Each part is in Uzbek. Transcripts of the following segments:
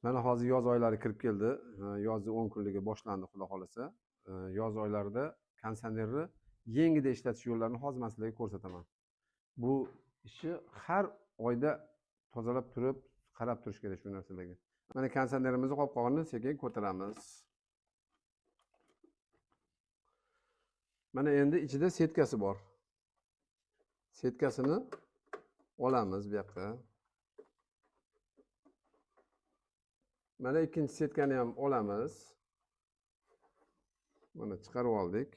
Mana hozir yoz oylari kirib keldi. Yozning 10 kunligi boshlandi, xudo xolasa. Yoz oylarida konditsionerni yengida ishlatish yo'llarini hozir men sizlarga ko'rsataman. Bu ishni har oyda tozalab turib, qarab turish kerak shu narsalarga. Mana konditsionerimizni qopqog'ini sekin ko'taramiz. Mana endi ichida setkasi bor. Setkasini olamiz bu yoqqa. Mana ikkinchi setkani ham olamiz. Mana chiqarib oldik.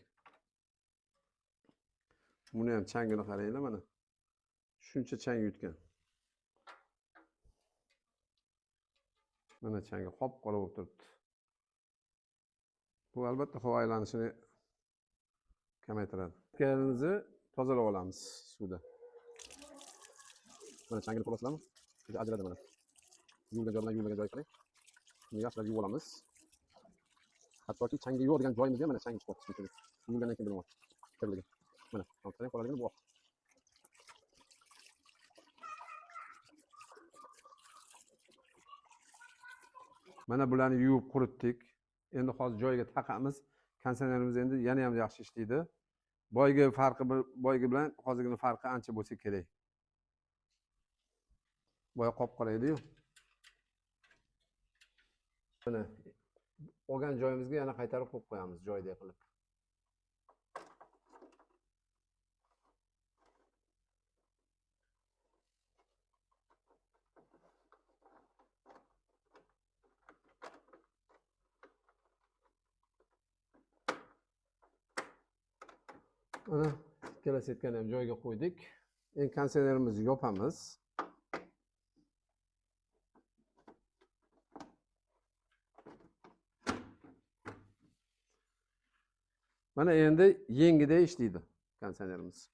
Buni ham changini qaranglar mana. Shuncha chang yutgan. Mana changi qop-qora bo'lib turibdi. Bu albatta havo aylanishini kamaytiradi. Setkamizni tozalab olamiz suvda. Mana changini to'g'risilamiz. Juda ajradi mana. Yuvilgan joy bilan yuvilmagan joyi qarang. Buni yaxshilab yuvib olamiz. Hattoki changi yo'q degan joyimizga mana chang chiqib ketdi. Yuvilgandan keyin bilaman. Kirligi. Mana, qarang qoladigini bu. Mana bularni yuvib quritdik. Endi hozir joyiga taqamiz. Konditsionerimiz endi yana ham yaxshi ishlaydi. Boygi bilan hozirgini farqi ancha bo'lsa kerak. Boya qop-qora edi-yu. Mana olgan joyimizga yana qaytarib qo'yib qo'yamiz joyidek qilib. Mana ikkala setkani ham joyiga qo'ydik. Endi konditsionerimizni yopamiz. Mana endi yengida ishlaydi konditsionerimiz.